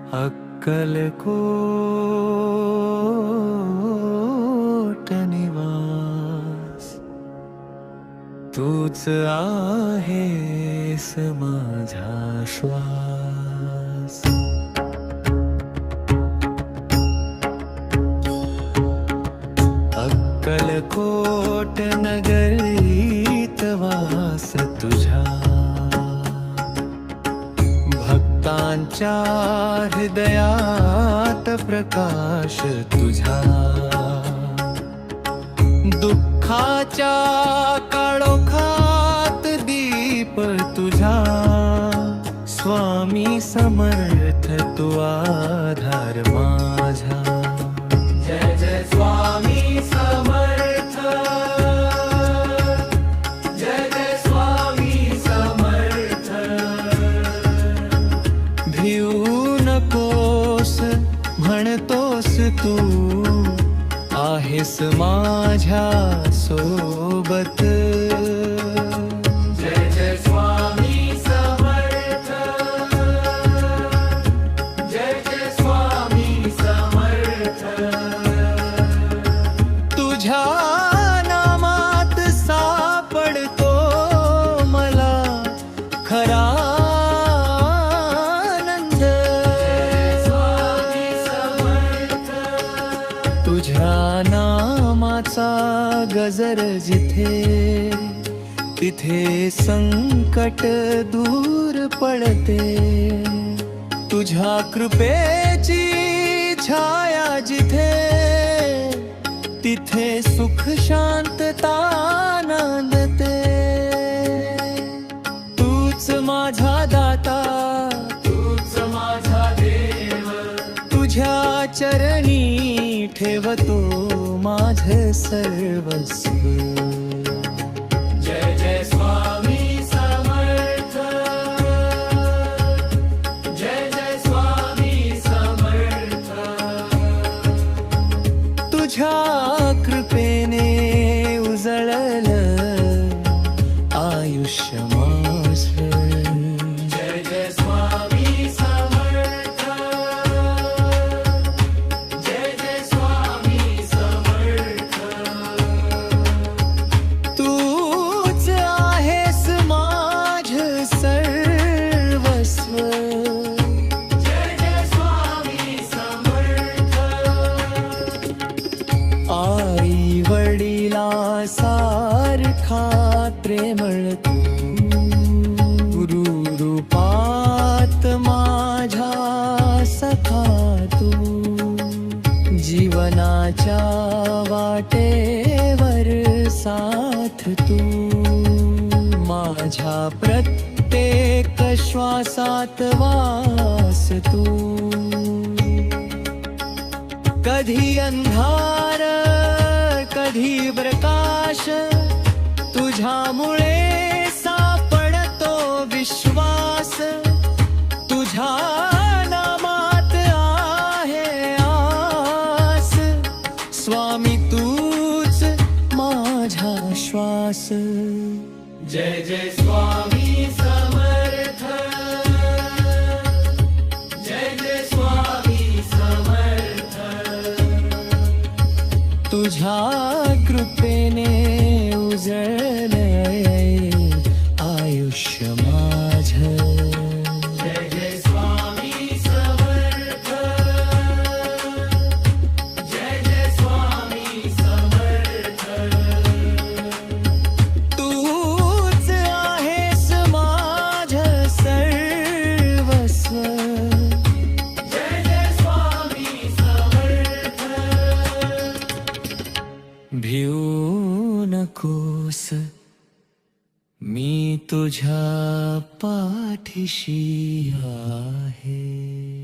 अक्कलकोट निवास तूच आहेस माझा श्वास. अक्कलकोट नगरीत वास तुझा, भक्तांच्या हृदयात प्रकाश तुझा. दुःखाच्या काळोखात दीप तुझा, स्वामी समर्थ तू आधार माझा. जय जय स्वामी समर्थ, जय जय स्वामी समर्थ. भिऊ नकोस म्हणतोस तू, आहेस माझ्या सोबत. जय जय स्वामी समर्थ, जय जय स्वामी समर्थ. तुझ्या नामात सापडतो मला खरा आनंद. तुझ्या नामाचा गजर जिथे, तिथे संकट दूर पडते. तुझ्या कृपेची छाया जिथे, तिथे सुख शांतता नांदते. तूच माझा दाता, तूच माझा देव, तुझ्या चरणी ठेवतो माझे सर्वस्व. जय जय स्वामी समर्थ, जय जय स्वामी समर्थ. तुझ्या कृपेने उजळलं आयुष्य माझं. जय जय स्वामी समर्थ, जय जय स्वामी समर्थ. तूच आहेस माझं सर्वस्व. जय जय स्वामी समर्थ. आई वडिला सारखा प्रेमळ तू, गुरु रूपात माझ्या सखा तू. जीवनाच्या वाटेवर साथ तू, माझ्या प्रत्येक श्वासात वास तू. कधी अंधार कधी प्रकाश, तुझ्यामुळे सापडतो विश्वास. तुझ्या नामात आहे आस, स्वामी तूच माझा श्वास. जय जय स्वामी समर्थ, जय जय स्वामी समर्थ. तुझ्या कृपेने उजळले आयुष्य माझं. जय जय स्वामी समर्थ, जय जय स्वामी समर्थ. तूच आहेस माझं सर्वस्व. जय जय स्वामी समर्थ. भिऊ नकोस मी तुझ्या पाठीशी आहे.